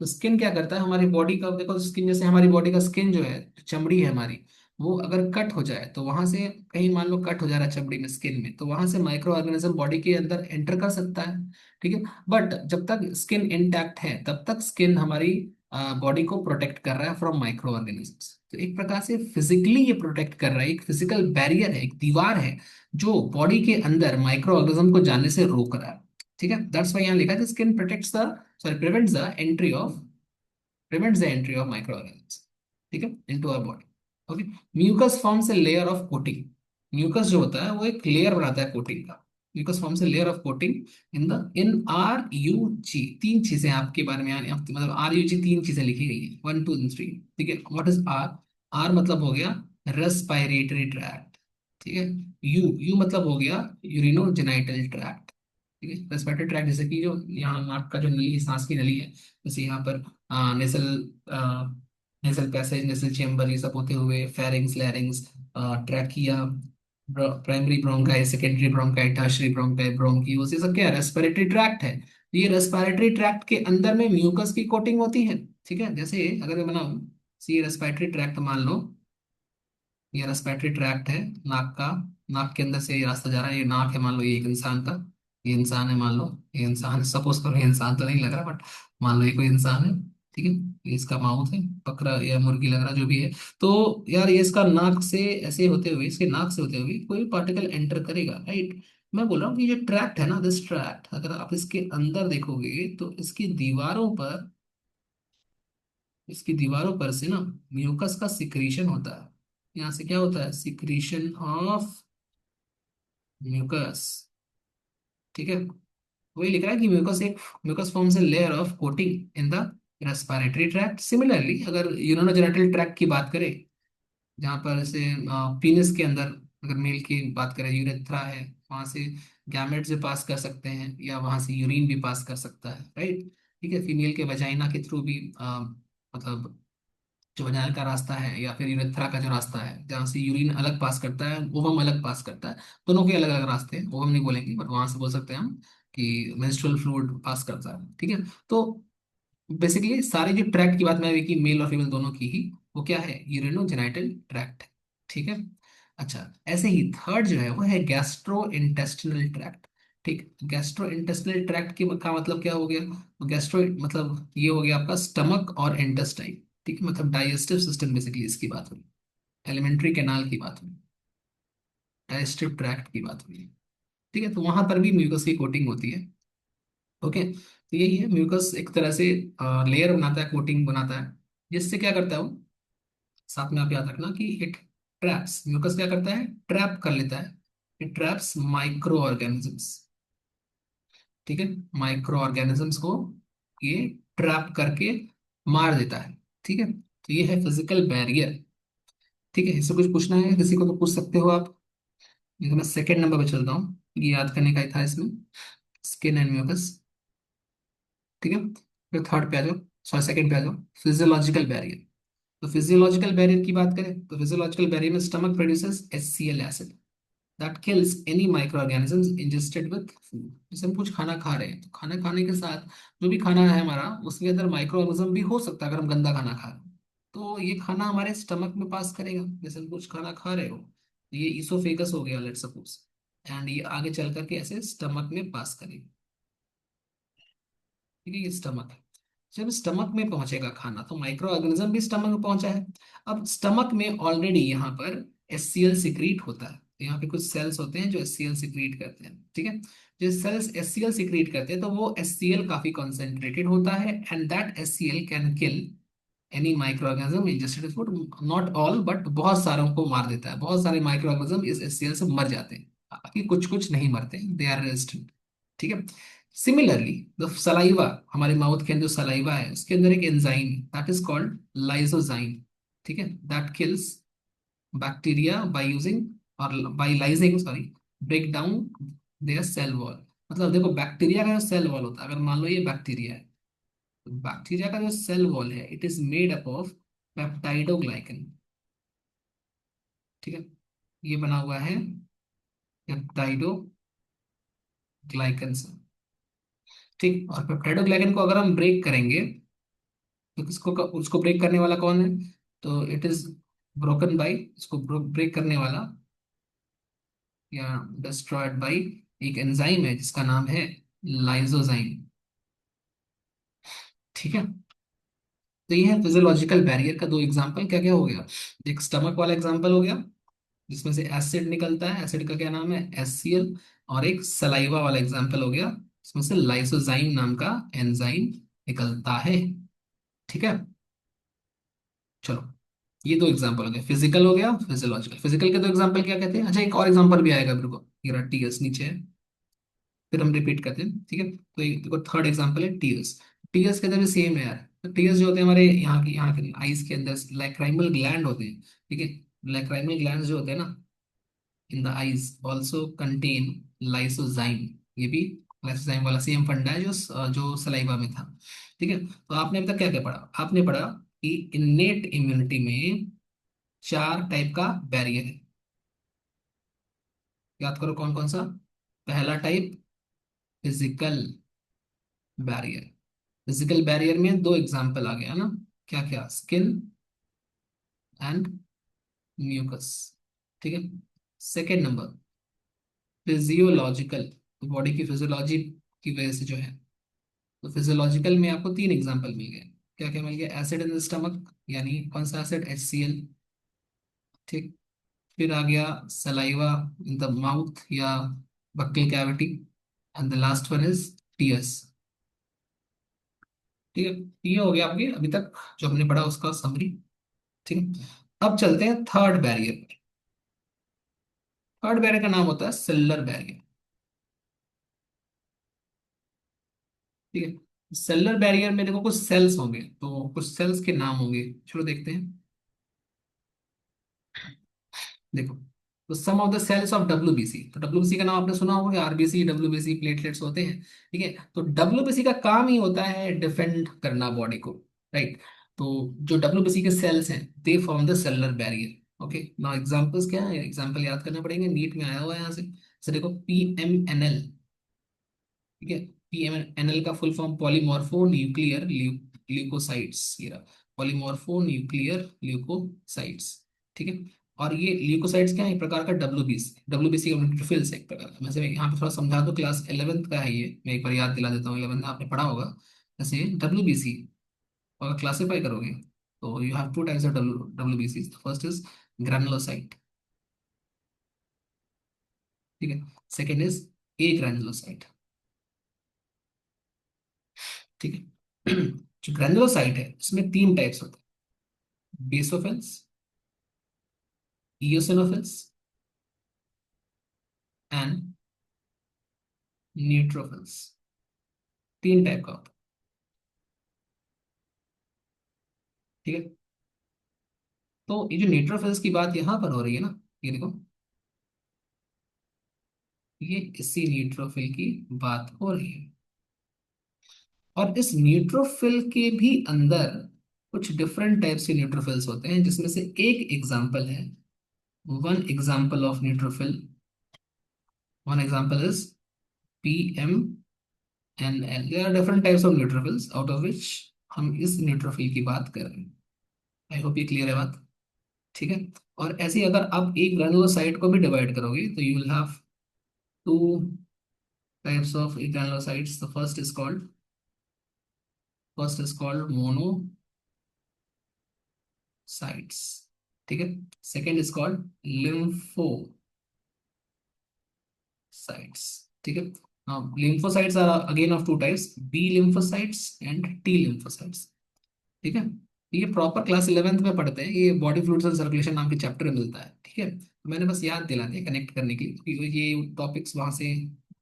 तो स्किन क्या करता है हमारी बॉडी का, देखो स्किन, जैसे हमारी बॉडी का स्किन जो है, चमड़ी है हमारी, वो अगर कट हो जाए तो वहां से, कहीं मान लो कट हो जा रहा है चमड़ी में, स्किन में, तो वहां से माइक्रो ऑर्गेनिज्म बॉडी के अंदर एंटर कर सकता है। ठीक है, बट जब तक स्किन इंटैक्ट है तब तक स्किन हमारी बॉडी को प्रोटेक्ट कर रहा है फ्रॉम माइक्रो ऑर्गेनिजम्स। तो एक प्रकार से फिजिकली ये प्रोटेक्ट कर रहा है, एक फिजिकल बैरियर है, एक दीवार है जो बॉडी के अंदर माइक्रो ऑर्गेनिज्म को जाने से रोक रहा है। ठीक है, दैट्स वाई यहाँ लिखा है skin protects the, sorry, prevents the entry of micro organisms. ठीक है, into our body. Okay, mucus forms a layer of coating. Mucus जो होता है वो एक लेयर बनाता है कोटिंग का। Mucus forms a layer of coating in our U G. तीन चीजें आपके बारे में मतलब आर यू जी तीन चीजें लिखी गई है, वन टू थ्री। ठीक है, व्हाट इज आर? आर मतलब हो गया रेस्पिरेटरी ट्रैक्ट। ठीक है, यू मतलब हो गया यूरिनो जेनाइटल ट्रैक्ट। ठीक है, रेस्पिरेटरी ट्रैक्ट जैसे कि जो यहाँ नाक का जो नली है, सांस की नली है, जैसे यहाँ पर नेसल नेसल पैसेज, नेसल चेम्बर, ये सब होते हुए pharynx, larynx, trachea, primary bronchi, secondary bronchi, tertiary bronchi, bronchioles, ये सब क्या है? रेस्पिरेटरी ट्रैक्ट है। ये रेस्पिरेटरी ट्रैक्ट के अंदर में म्यूकस की कोटिंग होती है। ठीक है, जैसे अगर मैं बनाऊं, सी रेस्पिरेटरी ट्रैक्ट मान लो, ये रेस्पिरेटरी ट्रैक्ट है नाक का, नाक के अंदर से ये रास्ता जा रहा है, ये नाक है मान लो, ये एक इंसान का, ये इंसान है मान लो, ये इंसान, सपोज करो ये इंसान तो नहीं लग रहा, बट मान लो ये कोई इंसान है। ठीक है, ये इसका माउथ है, बकरा या मुर्गी लग रहा, जो भी है। तो यार ये इसका नाक से ऐसे होते हुए, इसके नाक से होते हुए कोई पार्टिकल एंटर करेगा, राइट? मैं बोल रहा हूँ कि ये ट्रैक्ट है ना, दिस ट्रैक्ट, अगर आप इसके अंदर देखोगे तो इसकी दीवारों पर से ना म्यूकस का सिक्रीशन होता है। यहाँ से क्या होता है? Secretion of mucus. ठीक है, वही लिख रहा है कि mucus forms a layer of coating in the respiratory tract. Similarly अगर यूरिनोजेनिटल ट्रैक्ट की बात करें, जहाँ पर जैसे पीनिस के अंदर, अगर मेल की बात करें, यूरेथ्रा है, वहां से गैमेट्स भी पास कर सकते हैं, या वहां से यूरिन भी पास कर सकता है, राइट? ठीक है, फीमेल के वजाइना के थ्रू भी मतलब जो वजाइना का रास्ता है, या फिर यूरेथ्रा का जो रास्ता है जहाँ से यूरिन अलग पास करता है, ओवम अलग पास करता है, दोनों के अलग अलग रास्ते हैं, ओवम नहीं बोलेंगे, बट वहां से बोल सकते हैं हम कि मेंस्ट्रुअल फ्लूइड पास करता है। ठीक है, तो बेसिकली सारी जो ट्रैक्ट की बात मैं अभी की, मेल और फीमेल दोनों की ही, वो क्या है? यूरिनो जेनाइटल ट्रैक्ट है। ठीक है, अच्छा, ऐसे ही थर्ड जो है वो है गैस्ट्रो इंटेस्टिनल ट्रैक्ट। ठीक, गैस्ट्रो इंटेस्टिनल ट्रैक्ट की का मतलब क्या हो गया? गैस्ट्रो मतलब ये हो गया आपका स्टमक और इंटेस्टाइन। ठीक है, मतलब डाइजेस्टिव सिस्टम, बेसिकली इसकी बात हुई, एलिमेंट्री कैनाल की बात हुई, डाइजेस्टिव ट्रैक्ट की बात हुई। ठीक है, तो वहां पर भी म्यूकस की कोटिंग होती है। ओके, तो यही है, म्यूकस एक तरह से लेयर बनाता है, कोटिंग बनाता है, जिससे क्या करता है वो, साथ में आप याद रखना कि इट ट्रैप्स, म्यूकस क्या करता है? ट्रैप कर लेता है, इट ट्रैप्स माइक्रो ऑर्गेनिजम्स। ठीक है, माइक्रो ऑर्गेनिजम्स को ये ट्रैप करके मार देता है। ठीक है, तो ये है फिजिकल बैरियर। ठीक है, इससे कुछ पूछना है किसी को तो पूछ सकते हो आप। ये तो मैं सेकेंड नंबर पे चलता हूँ, ये याद करने का ही था इसमें, स्किन एंड म्यूकस। ठीक है, फिर थर्ड पे आ जाओ, सॉरी सेकंड पे आ जाओ, फिजियोलॉजिकल बैरियर। तो फिजियोलॉजिकल बैरियर की बात करें तो फिजियोलॉजिकल बैरियर में stomach produces HCl acid that kills any micro organisms ingested with food. जैसे हम कुछ खाना खा रहे हैं, तो खाना खाने के साथ जो भी खाना है हमारा, उसके अंदर माइक्रो ऑर्गेनिज्म भी हो सकता है, अगर हम गंदा खाना खा रहे हैं तो ये खाना हमारे स्टमक में पास करेगा। जैसे हम कुछ खाना खा रहे हो, तो ये इसोफेगस हो गया, लेट सपोज, एंड ये आगे चल करके ऐसे स्टमक में पास करेगा। ठीक है, ये स्टमक है। जब स्टमक में पहुंचेगा खाना तो माइक्रो ऑर्गेनिज्म भी स्टमक में पहुंचा है। अब स्टमक में ऑलरेडी यहाँ पर HCl सिक्रीट होता है, तो यहाँ पे कुछ सेल्स होते हैं जो HCl सिक्रीट करते हैं। ठीक है, जो सेल्स HCl सिक्रीट करते हैं तो वो HCl काफी कॉन्सेंट्रेटेड होता है, and that HCl can kill any micro organism ingested food. Not all, but बहुत सारों को मार देता है, बहुत सारे माइक्रो ऑर्गेनिज्म इस HCl से मर जाते हैं, बाकी कुछ कुछ नहीं मरते, दे आर रेजिस्टेंट। ठीक है, सिमिलरली द सलाइवा, हमारे माउथ के अंदर जो सलाइवा है उसके अंदर एक एंजाइम है दैट इज कॉल्ड लाइसोजाइम। ठीक है, that kills bacteria by using और by lysing, sorry, break down their cell wall. मतलब देखो, बैक्टीरिया का जो सेल वॉल होता है, अगर मान लो ये बैक्टीरिया है, तो बैक्टीरिया का जो सेल वॉल है it is made up of peptidoglycan. ठीक है, ये बना हुआ है पेप्टाइडोग्लाइकन से। ठीक, और पेप्टाइडोग्लाइकन को अगर हम ब्रेक करेंगे तो किसको, उसको ब्रेक करने वाला कौन है? तो इट इज ब्रोकन बाई, इसको ब्रेक करने वाला या डिस्ट्रॉयड बाई एक एंजाइम है जिसका नाम है लाइजोजाइम। ठीक है, तो ये है फिजियोलॉजिकल बैरियर का दो एग्जांपल। क्या क्या हो गया? एक स्टमक वाला एग्जांपल हो गया जिसमें से एसिड निकलता है, एसिड का क्या नाम है? HCl। और एक सलाइवा वाला एग्जांपल हो गया जिसमें से लाइसोजाइम नाम का एंजाइम निकलता है। ठीक है, चलो, ये दो एग्जांपल हो गए, फिजिकल हो गया, फिजियोलॉजिकल। फिजिकल के दो एग्जांपल क्या कहते हैं? अच्छा, एक और एग्जांपल भी आएगा मेरे को, ये रहा TS नीचे है, फिर हम रिपीट करते हैं। ठीक है, तो एक देखो, थर्ड एग्जांपल है टीयर्स। टीयर्स के अंदर भी सेम है यार। तो टीयर्स जो होते हैं हमारे यहाँ के आईज के अंदर लैक्राइमल ग्लैंड होते हैं। ठीक है, लैक्राइमल ग्लैंड जो होते हैं ना in the eyes also contain lysozyme. ये भी लाइसोजाइम वाला सेम फंडा है जो सलाइवा में था। ठीक है, तो आपने अभी तक क्या क्या पढ़ा? आपने पढ़ा कि इन्नेट इम्यूनिटी में चार टाइप का बैरियर है। याद करो कौन कौन सा? पहला type physical barrier. Physical barrier में दो एग्जांपल आ गया ना, क्या क्या? Skin and mucus. ठीक है, सेकेंड नंबर फिजियोलॉजिकल, बॉडी की फिजियोलॉजी की वजह से जो है, तो फिजियोलॉजिकल में आपको तीन एग्जांपल मिल गए। क्या क्या मिल गया? एसिड इन द स्टमक, यानी कौन सा एसिड? HCl। ठीक, फिर आ गया सलाइवा इन द माउथ या buccal cavity, and the last one is tears. ठीक है, ये हो गया आपके अभी तक जो हमने पढ़ा उसका समरी। ठीक है, अब चलते हैं थर्ड बैरियर। थर्ड बैरियर का नाम होता है सेलुलर बैरियर। ठीक है, सेलुलर बैरियर में देखो कुछ सेल्स होंगे, तो कुछ सेल्स के नाम होंगे, चलो देखते हैं। देखो, तो some of the cells of WBC, तो WBC का नाम आपने सुना होगा, RBC, WBC, प्लेटलेट्स होते हैं। ठीक है, तो WBC का काम ही होता है डिफेंड करना बॉडी को, राइट? तो जो WBC के सेल्स हैं they form the cellular barrier. Okay, now examples क्या है? एग्जांपल याद करना पड़ेंगे, नीट में आया हुआ है यहाँ से। जैसे देखो, PMNL। ठीक है, PMNL का full form polymorpho nuclear leukocytes, ये रहा, पॉलीमॉर्फो न्यूक्लियर ल्यूकोसाइट्स। ठीक है, और ये ल्यूकोसाइट्स क्या है? एक प्रकार का WBC का न्यूट्रोफिल्स है एक प्रकार का। वैसे मैं यहाँ पे थोड़ा समझा दूं, क्लास 11th का है ये, मैं एक बार याद दिला देता हूँ, 11th में आपने पढ़ा होगा। जैसे WBC अगर क्लासीफाई करोगे तो you have two types of WBC। First is granulocyte. ठीक है, सेकेंड इज ए ग्रैनुलोसाइट। ठीक है, जो ग्रैनुलोसाइट है उसमें तीन टाइप्स होते हैं, बेसोफिल्स, इयोसिनोफिल्स एंड न्यूट्रोफिल्स। तीन टाइप का होता है। ठीक है, तो ये जो न्यूट्रोफिल्स की बात यहाँ पर हो रही है ना, ये देखो, ये इसी न्यूट्रोफिल की बात हो रही है। और इस न्यूट्रोफिल के भी अंदर कुछ डिफरेंट टाइप्स के न्यूट्रोफिल्स होते हैं, जिसमें से एक एग्जांपल है, one example of neutrophil, one example is PMNL। There are different types of neutrophils out of which हम इस न्यूट्रोफिल की बात कर रहे हैं। आई होप ये क्लियर है बात। ठीक है, और ऐसे ही अगर आप एक ग्रैनुलोसाइट को भी डिवाइड करोगे तो you will have two types of granulocytes. The first is called monocytes. ठीक है, सेकंड इज कॉल्ड लिम्फोसाइट्स। ठीक है, lymphocytes are again of two types, B lymphocytes and T lymphocytes। ठीक है, ये प्रॉपर क्लास 11th में पढ़ते हैं, ये बॉडी फ्लूइड्स एंड सर्कुलेशन नाम के चैप्टर में मिलता है। ठीक है, तो मैंने बस याद दिला दिया कनेक्ट करने के लिए, क्योंकि ये टॉपिक्स वहां से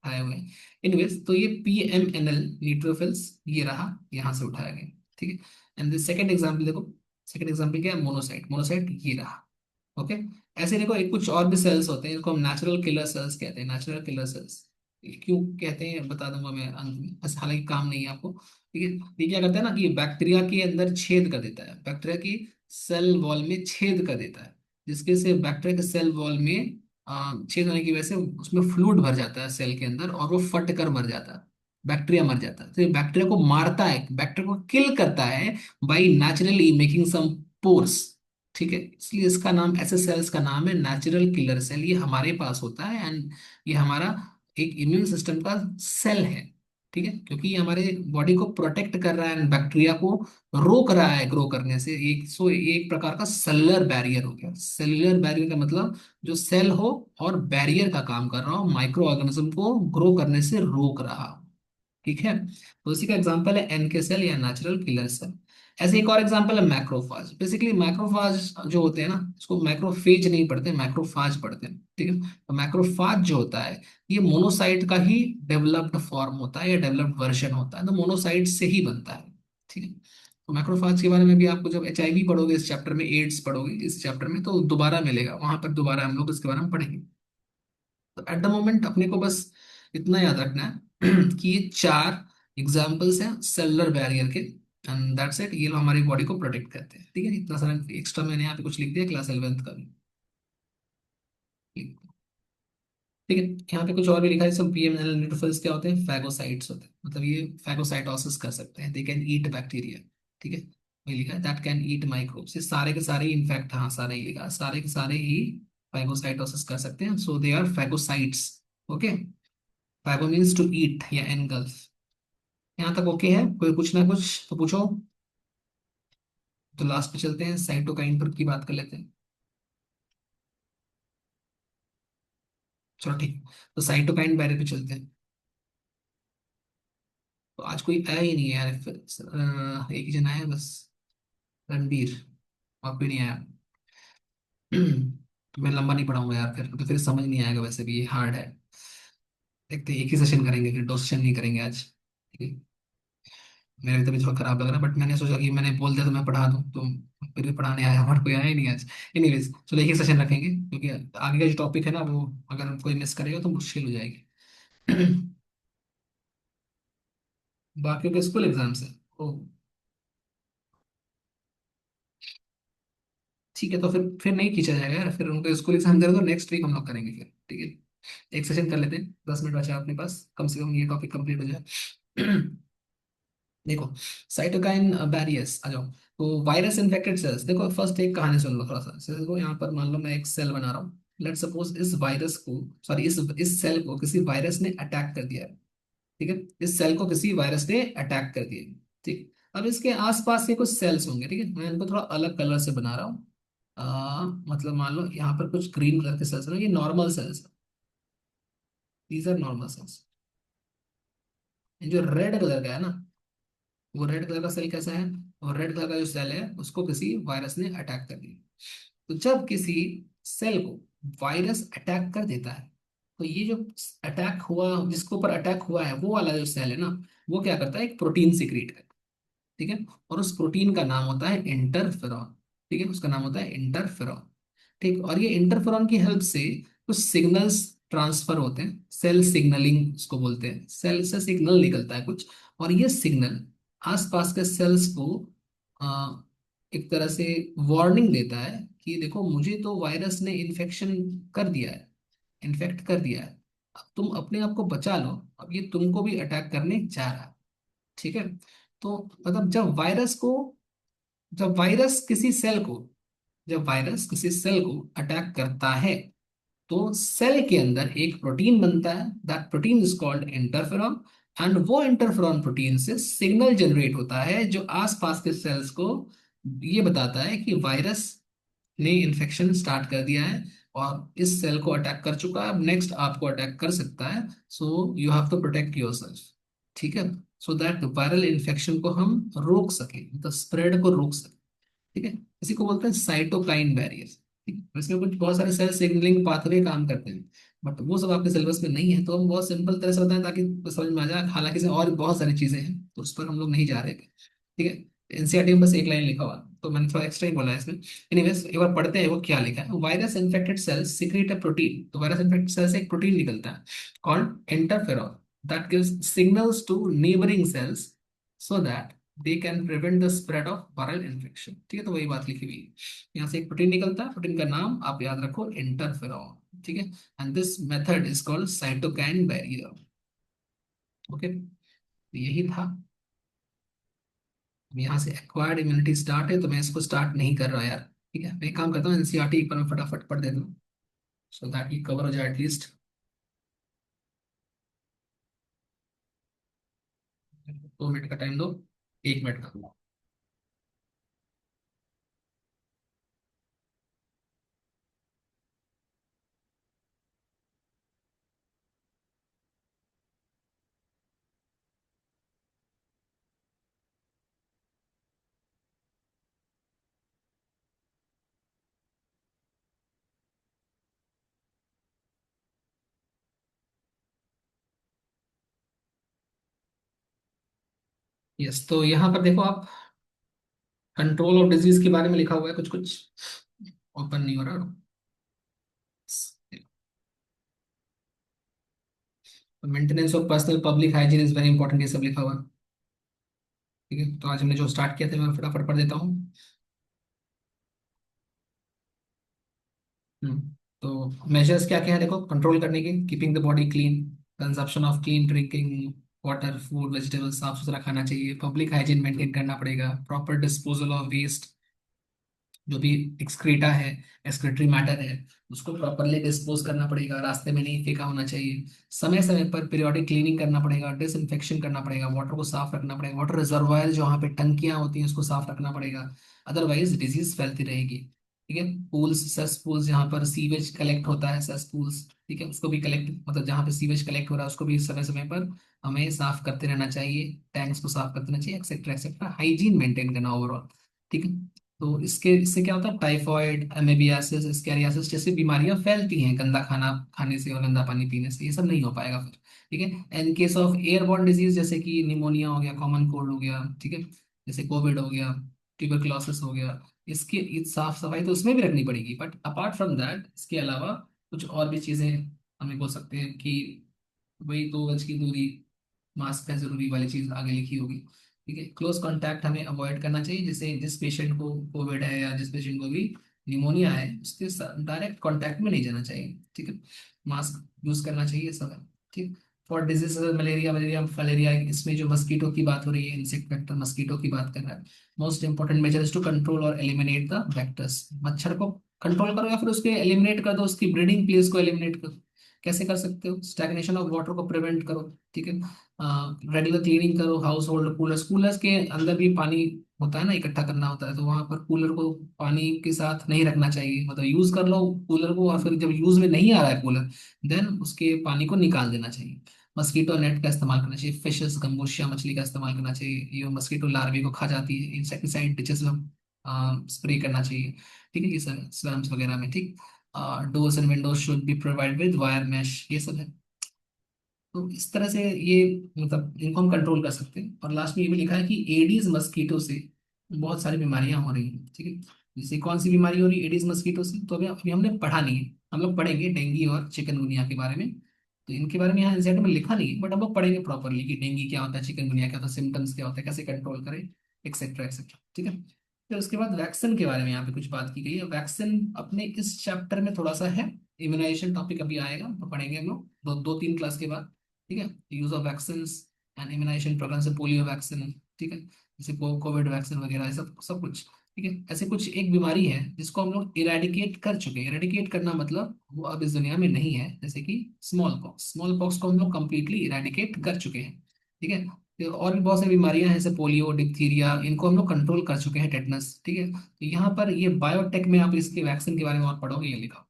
आए हुए हैं। इनवेज तो ये PMNL न्यूट्रोफिल्स ये रहा, यहाँ से उठाया गया। ठीक है। एंड द सेकंड एग्जांपल देखो, सेकंड एग्जांपल क्या है, मोनोसाइट। मोनोसाइट ये रहा। ओके। ऐसे देखो एक कुछ और भी सेल्स होते हैं जिनको हम नेचुरल किलर सेल्स कहते हैं। नेचुरल किलर सेल्स क्यों कहते हैं बता दूंगा मैं अंत में, बस हालांकि काम नहीं है आपको। ठीक है। ये क्या करता है ना कि बैक्टीरिया के अंदर छेद कर देता है, बैक्टीरिया की सेल वॉल में छेद कर देता है, जिसके से बैक्टीरिया के सेल वॉल में छेद होने की वजह से उसमें फ्लूइड भर जाता है सेल के अंदर, और वो फट कर मर जाता है, बैक्टीरिया मर जाता है। तो ये बैक्टीरिया को मारता है, बैक्टीरिया को किल करता है by naturally making some pores. ठीक है, इसलिए इसका नाम, ऐसे सेल्स का नाम है नेचुरल किलर सेल। ये हमारे पास होता है एंड ये हमारा एक इम्यून सिस्टम का सेल है। ठीक है, क्योंकि ये हमारे बॉडी को प्रोटेक्ट कर रहा है एंड बैक्टीरिया को रोक रहा है ग्रो करने से। एक प्रकार का सेलुलर बैरियर हो गया। सेलुलर बैरियर का मतलब जो सेल हो और बैरियर का काम कर रहा हो, माइक्रो ऑर्गेनिज्म को ग्रो करने से रोक रहा हो। ठीक है, तो उसी का एग्जांपल है एनके सेल या नेचुरल किलर सेल। ऐसे एक और एग्जांपल है मैक्रोफाज। बेसिकली मैक्रोफाज जो होते हैं ना, इसको मैक्रोफेज नहीं पढ़ते, मैक्रोफाज पढ़ते हैं। ठीक है, तो मैक्रोफाज जो होता है ये मोनोसाइट का ही डेवलप्ड फॉर्म होता है या डेवलप्ड वर्जन होता है, तो मोनोसाइट से ही बनता है। ठीक है, तो मैक्रोफाज के बारे में भी आपको जब HIV पढ़ोगे इस चैप्टर में, एड्स पढ़ोगे इस चैप्टर में, तो दोबारा मिलेगा वहां पर, दोबारा हम लोग इसके बारे में पढ़ेंगे। तो एट द मोमेंट अपने को बस इतना याद रखना है कि ये चार एग्जाम्पल्स हैं सेलुलर बैरियर के, एंड दैट्स इट। ये लोग हमारी बॉडी को प्रोटेक्ट करते हैं। ठीक है, इतना सारा एक्स्ट्रा मैंने यहाँ पे कुछ लिख दिया क्लास 11th का भी। ठीक है, यहाँ पे कुछ और भी लिखा है। सब PMNL न्यूट्रोफिल्स क्या होते हैं, फैगोसाइट्स होते हैं, मतलब ये फैगोसाइटोसिस कर सकते हैं, दे कैन ईट बैक्टीरिया। ठीक है, ये लिखा है दैट कैन ईट माइक्रोब्स। ये सारे के सारे इनफैक्ट, हाँ सारे ही लिखा है, सारे के सारे ही फैगोसाइटोसिस कर सकते हैं, so they are phagocytes. Okay, phago means to eat या एनगल्फ। यहाँ तक ओके है, कोई कुछ ना कुछ तो पूछो। तो लास्ट पे चलते हैं, साइटोकाइन पर की बात कर लेते हैं। चलो ठीक है, तो साइटोकाइन बैरियर पे चलते हैं। तो आज कोई आया ही नहीं है यार, एक ही जना है बस, रणबीर। और कोई नहीं आया। तो मैं लंबा नहीं पढ़ाऊंगा यार, फिर तो फिर समझ नहीं आएगा, वैसे भी ये हार्ड है। देखते हैं, एक ही सेशन करेंगे, फिर दो सेशन नहीं करेंगे आज। ठीक है, मेरा भी तबीयत थोड़ा खराब लग रहा है, बट मैंने सोचा कि मैंने बोल दिया तो मैं पढ़ा दूं, तो फिर भी पढ़ाने आया, और कोई आया ही नहीं आज। एनीवेज चलो एक ही सेशन रखेंगे, क्योंकि आगे का जो टॉपिक है ना वो अगर कोई मिस करेगा तो मुश्किल हो जाएगी। बाकी के स्कूल एग्जाम्स है। ओ ठीक है, तो फिर नहीं खींचा जाएगा यार, फिर उनको स्कूल एग्जाम दे दो, नेक्स्ट वीक हम लोग करेंगे फिर। ठीक है, एक सेशन कर लेते हैं, 10 मिनट बचा है अपने पास, कम से कम ये टॉपिक कंप्लीट हो जाए। देखो, साइटोकाइन बैरियर्स आ जाओ। तो वायरस इन्फेक्टेड सेल्स, देखो फर्स्ट एक कहानी सुन लो थोड़ा सा। जैसे देखो यहाँ पर मान लो मैं एक सेल बना रहा हूँ, लेट सपोज इस वायरस को, सॉरी इस सेल को किसी वायरस ने अटैक कर दिया है। ठीक है, इस सेल को किसी वायरस ने अटैक कर दिया है। ठीक, अब इसके आसपास के कुछ सेल्स होंगे। ठीक है, मैं इनको थोड़ा अलग कलर से बना रहा हूँ। मतलब मान लो यहाँ पर कुछ ग्रीन कलर के सेल्स हैं, ये नॉर्मल सेल्स है, दीज आर नॉर्मल सेल्स। जो रेड कलर का है ना, वो रेड कलर का सेल कैसा है, और रेड कलर का जो सेल है उसको किसी वायरस ने अटैक कर दिया। तो जब किसी सेल को वायरस अटैक कर देता है, तो ये जो अटैक हुआ, जिसके ऊपर अटैक हुआ है वो वाला जो सेल है ना, वो क्या करता है, एक प्रोटीन सिक्रीट करता है। ठीक है, और उस प्रोटीन का नाम होता है इंटरफेरॉन। ठीक है, उसका नाम होता है इंटरफेरॉन। ठीक, और ये इंटरफेरॉन की हेल्प से कुछ सिग्नल्स ट्रांसफर होते हैं, सेल सिग्नलिंग उसको बोलते हैं। सेल से सिग्नल निकलता है कुछ, और ये सिग्नल आसपास के सेल्स को आ, एक तरह से वार्निंग देता है कि देखो मुझे तो वायरस ने इन्फेक्शन कर दिया है, इन्फेक्ट कर दिया है, अब तुम अपने आप को बचा लो, अब ये तुमको भी अटैक करने जा रहा है। ठीक है, तो मतलब जब वायरस किसी सेल को जब वायरस किसी सेल को अटैक करता है, तो सेल के अंदर एक प्रोटीन बनता है, that protein is called interferon. And वो इंटरफेरॉन प्रोटीन से सिग्नल जनरेट होता है जो आसपास के सेल्स को ये बताता है कि वायरस ने इन्फेक्शन स्टार्ट कर दिया है और इस सेल को अटैक कर चुका है, अब नेक्स्ट आपको अटैक कर सकता है, so you have to protect yourself. ठीक है, सो दैट वायरल इन्फेक्शन को हम रोक सके, मतलब स्प्रेड को रोक सके। ठीक है, इसी को बोलते हैं साइटोकाइन बैरियर। ठीक है, इसमें कुछ बहुत सारे सेल सिग्नलिंग पाथवे काम करते हैं। बट वो सब आपके सिलेबस में नहीं है, तो हम बहुत सिंपल तरह से बताएं ताकि आपको समझ में आ जाए। हालांकि इसमें और भी बहुत सारी चीजें हैं, तो उस पर हम लोग नहीं जा रहे थे। ठीक है, एनसीईआरटी में बस एक लाइन लिखा हुआ, तो मैंने थोड़ा एक्स्ट्रा ही बोला है इसमें। एनीवेज, एक बार पढ़ते हैं वो क्या लिखा है। Virus infected cells secrete a protein, तो वायरस इन्फेक्टेड सेल से एक प्रोटीन निकलता है called interferon, that gives signals to neighbouring cells so that they can prevent the spread of viral infection. ठीक है, तो वही बात लिखी हुई है। यहाँ से एक प्रोटीन निकलता है, प्रोटीन का नाम आप याद रखो, इंटरफेरॉन। ठीक है, and this method is called cytokine barrier. Okay, तो यही था। अब यहाँ से एक्वायर्ड इम्यूनिटी स्टार्ट है, तो मैं इसको स्टार्ट नहीं कर रहा यार। ठीक है, मैं एक काम करता हूँ, एनसीईआरटी एक बार मैं फटाफट पढ़ देता हूँ, सो दैट ये कवर हो जाए एटलीस्ट। 2 मिनट का टाइम दो, 1 मिनट का। यस, तो यहाँ पर देखो आप, कंट्रोल ऑफ डिजीज के बारे में लिखा हुआ है कुछ कुछ। ओपन नहीं हो रहा। Maintenance of personnel public hygiene is very important, ये सब लिखा हुआ है। ठीक है, तो आज हमने जो स्टार्ट किया था मैं फटाफट पढ़ देता हूँ। हम्म, तो मेजर्स क्या क्या है देखो कंट्रोल करने के। Keeping the body clean, consumption of clean drinking water, food vegetables साफ सुथरा खाना चाहिए, पब्लिक हाइजीन मेंटेन करना पड़ेगा, प्रॉपर डिस्पोजल ऑफ वेस्ट, जो भी एक्सक्रीटा है, एक्सक्रीटरी मैटर है, उसको प्रॉपरली डिस्पोज करना पड़ेगा, रास्ते में नहीं फेंका होना चाहिए। समय समय पर पीरियोडिक क्लीनिंग करना पड़ेगा, डिसइंफेक्शन करना पड़ेगा, वाटर को साफ रखना पड़ेगा, वाटर रिजर्वायर जहाँ पे टंकियां होती हैं उसको साफ रखना पड़ेगा, अदरवाइज डिजीज फैलती रहेगी। ठीक है, पूल्स, सेस पूल्स, जहाँ पर सीवेज कलेक्ट होता है, सेस पूल्स, ठीक है, उसको भी कलेक्ट, मतलब जहाँ पे सीवेज कलेक्ट हो रहा है उसको भी समय समय पर हमें साफ करते रहना चाहिए, टैंक्स को साफ करते रहना चाहिए, एक्सेट्रा एक्सेट्रा, हाइजीन मेंटेन करना ओवरऑल। ठीक है, तो इसके इससे क्या होता है, टाइफॉइड, एमेबियासिस, स्कैरियासिस जैसी बीमारियां फैलती हैं गंदा खाना खाने से और गंदा पानी पीने से, ये सब नहीं हो पाएगा फिर। ठीक है, in case of airborne disease जैसे कि निमोनिया हो गया, कॉमन कोल्ड हो गया, ठीक है, जैसे कोविड हो गया, ट्यूबरक्लोसिस हो गया, इसकी साफ सफाई तो उसमें भी रखनी पड़ेगी, बट अपार्ट फ्रॉम दैट इसके अलावा कुछ और भी चीजें हमें बोल सकते हैं कि वही 2 गज की दूरी, मास्क है जरूरी वाली चीज आगे लिखी होगी। ठीक है, क्लोज कांटेक्ट हमें अवॉइड करना चाहिए, जैसे जिस पेशेंट को कोविड है या जिस पेशेंट को भी निमोनिया है उसके डायरेक्ट कांटेक्ट में नहीं जाना चाहिए। ठीक है, मास्क यूज करना चाहिए सब है। ठीक, for disease malaria, malaria filaria, इसमें जो मस्कीटो की बात हो रही है, इंसेक्ट वेक्टर मस्कीटो की बात कर रहा है, most important measure is to control और एलिमिनेट द वेक्टर्स। मच्छर को कंट्रोल करो या फिर उसके एलिमिनेट कर दो, उसकी ब्रीडिंग प्लेस को एलिमिनेट करो। कैसे कर सकते हो, स्टैग्नेशन ऑफ वाटर को प्रिवेंट करो। ठीक है, रेगुलर क्लीनिंग करो, हाउस होल्ड कूलर्स, कूलर्स के अंदर भी पानी होता है ना, इकट्ठा करना होता है, तो वहां पर कूलर को पानी के साथ नहीं रखना चाहिए, मतलब यूज कर लो कूलर को और फिर जब यूज में नहीं आ रहा है कूलर, देन उसके पानी को निकाल देना चाहिए। मस्कीटो नेट का इस्तेमाल करना चाहिए, फिशेस गंबूशिया मछली का इस्तेमाल करना चाहिए, ये मस्कीटो लार्वे को खा जाती है, इंसेक्टिसाइड डिचेस में स्प्रे करना चाहिए। ठीक है, ये सब स्लम्स वगैरह में। ठीक, doors and Windows should be provide with wire mesh, ये सब है। तो इस तरह से ये, मतलब इनको हम कंट्रोल कर सकते हैं। और लास्ट में ये भी लिखा है कि एडीज मस्कीटो से बहुत सारी बीमारियां हो रही हैं। ठीक है, जैसे कौन सी बीमारी हो रही है एडीज मस्कीटो से, तो अभी अभी हमने पढ़ा नहीं है, हम लोग पढ़ेंगे डेंगू और चिकनगुनिया के बारे में। तो इनके बारे में यहाँ एनसीईआरटी में लिखा नहीं है, बट हम लोग पढ़ेंगे प्रॉपरली कि डेंगू क्या होता है, चिकनगुनिया क्या होता है, सिम्टम्स क्या होता है, कैसे कंट्रोल करें, एक्सेट्रा एक्सेट्रा। ठीक है, फिर उसके बाद वैक्सीन के बारे में यहाँ पे कुछ बात की गई है। वैक्सीन अपने इस चैप्टर में थोड़ा सा है, इम्यूनाइजेशन टॉपिक अभी आएगा तो पढ़ेंगे हम लोग 2-3 क्लास के बाद। ठीक है, use of vaccine and immunisation programme से पोलियो वैक्सीन, ठीक है, जैसे कोविड वैक्सीन वगैरह, ये सब सब कुछ। ठीक है, ऐसे कुछ एक बीमारी है जिसको हम लोग इरेडिकेट कर चुके हैं। इरेडिकेट करना मतलब वो अब इस दुनिया में नहीं है, जैसे कि स्मॉल पॉक्स, स्मॉल पॉक्स को हम लोग कंप्लीटली इरेडिकेट कर चुके हैं। ठीक है, तो और भी बहुत सारी बीमारियां हैं जैसे पोलियो, डिप्थीरिया, इनको हम लोग कंट्रोल कर चुके हैं, टेटनस। ठीक है, तो यहाँ पर ये बायोटेक में आप इसके वैक्सीन के बारे में और पढ़ोगे, ये लिखा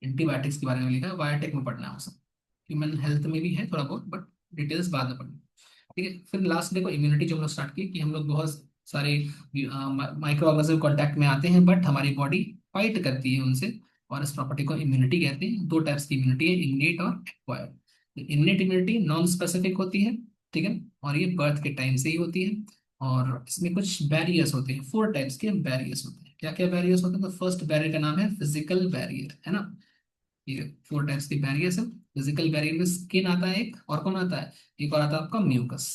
एंटीबायोटिक्स के बारे में लिखा है, बायोटेक में पढ़ना है वो सब। ह्यूमन हेल्थ में भी है थोड़ा बहुत, बट डिटेल्स बाद में पढ़ना। ठीक है, फिर लास्ट देखो इम्यूनिटी जो हम लोग स्टार्ट की कि हम लोग बहुत सारे माइक्रो ऑर्गेनिज्म कांटेक्ट में आते हैं, बट हमारी बॉडी फाइट करती है उनसे, और इस प्रॉपर्टी को इम्यूनिटी कहते हैं। दो टाइप्स की इम्यूनिटी है, इननेट और acquired. Innate immunity non specific होती है, ठीक है, और ये बर्थ के टाइम से ही होती है। और इसमें कुछ बैरियर्स होते हैं, फोर टाइप्स के बैरियर्स होते हैं। क्या क्या बैरियर्स होते हैं? तो फर्स्ट बैरियर का नाम है फिजिकल बैरियर, है ना। ये फोर टाइप्स के बैरियर्स है। फिजिकल बैरियर में स्किन आता है एक, और कौन आता है, एक और आता है आपका म्यूकस,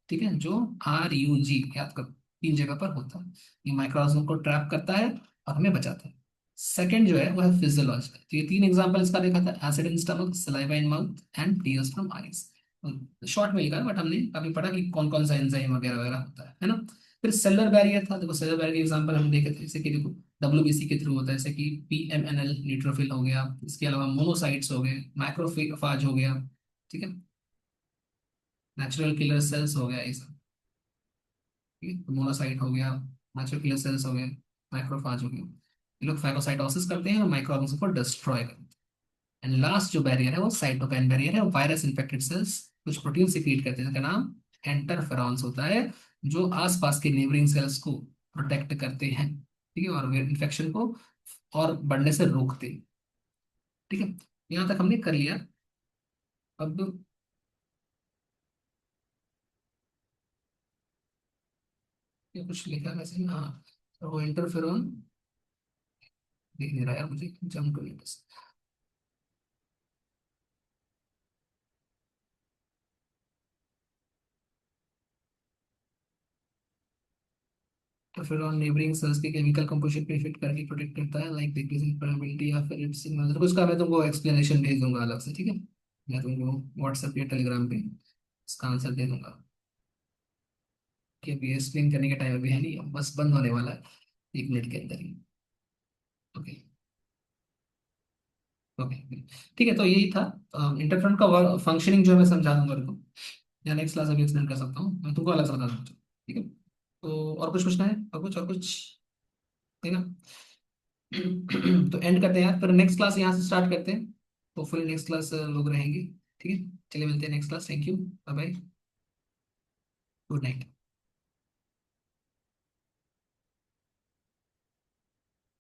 ठीक है, जो RUG, याद करो, तीन जगह पर होता है। ये माइक्रोऑर्गेनिज्म को ट्रैप करता है और हमें बचाता है। सेकंड जो है वो है फिजियोलॉजिकल। तो ये तीन एग्जांपल इसका देखा था, acid in stomach, saliva in mouth and tears from eyes. Short में लिखा है, बट हमने अभी पढ़ा कि कौन कौन सा एंजाइम वगैरह वगैरह होता है ना। फिर सेलुलर बैरियर था। देखो सेलुलर बैरियर के एग्जांपल हम देखे थे, जैसे कि देखो WBC के थ्रू होता है, जैसे कि PMNL न्यूट्रोफिल हो गया, इसके अलावा मोनोसाइट्स हो गए, माइक्रोफाज हो गया, ठीक है, नेचुरल किलर सेल्स हो गया ये सब, ठीक है, मोनोसाइट हो गया, नेचुरल किलर सेल्स हो गए, माइक्रोफाज हो गया। ये लोग फैगोसाइटोसिस करते हैं और माइक्रो ऑर्गेनिज्म को डिस्ट्रॉय करते हैं। एंड लास्ट जो बैरियर है वो साइटोकाइन बैरियर है, वायरस इन्फेक्टेड सेल्स कुछ प्रोटीन सिक्रीट करते हैं जिनका नाम एंटरफेरॉन्स होता है, जो आसपास के नेबरिंग सेल्स को प्रोटेक्ट करते हैं, ठीक है, और इन्फेक्शन को और बढ़ने से रोकते हैं, ठीक है। यहाँ तक हमने कर लिया। अब ये कुछ लिखा वैसे, हाँ, तो वो इंटरफेरॉन दिख नहीं रहा यार मुझे, जंप कर बस। इंटरफेरॉन नेबरिंग सेल्स के केमिकल कंपोजिशन पे इफेक्ट करके प्रोटेक्ट करता है, लाइक डिक्रीजिंग परमेबिलिटी या फिर इट्स सिग्नल। तो उसका मैं तुमको एक्सप्लेनेशन भेज दूंगा अलग से, ठीक है, मैं तुमको व्हाट्सएप या टेलीग्राम पे इसका आंसर दे दूंगा, कि अभी एक्सप्लेन करने का टाइम अभी है नहीं, अब बस बंद होने वाला है 1 मिनट के अंदर ही। ओके। ओके। ठीक है, तो यही था इंटरफेरेंट का फंक्शनिंग, जो मैं समझा दूंगा तुमको, या नेक्स्ट क्लास अभी एक्सप्लेन कर सकता हूँ, मैं तुमको अलग से बता दूंगा, ठीक है। तो और कुछ पूछना है, और कुछ, ठीक है। तो एंड करते हैं यार, फिर नेक्स्ट क्लास यहाँ से स्टार्ट करते हैं। होपफुली नेक्स्ट क्लास लोग रहेंगे, ठीक है। चलिए मिलते हैं next class, thank you, bye bye, good night.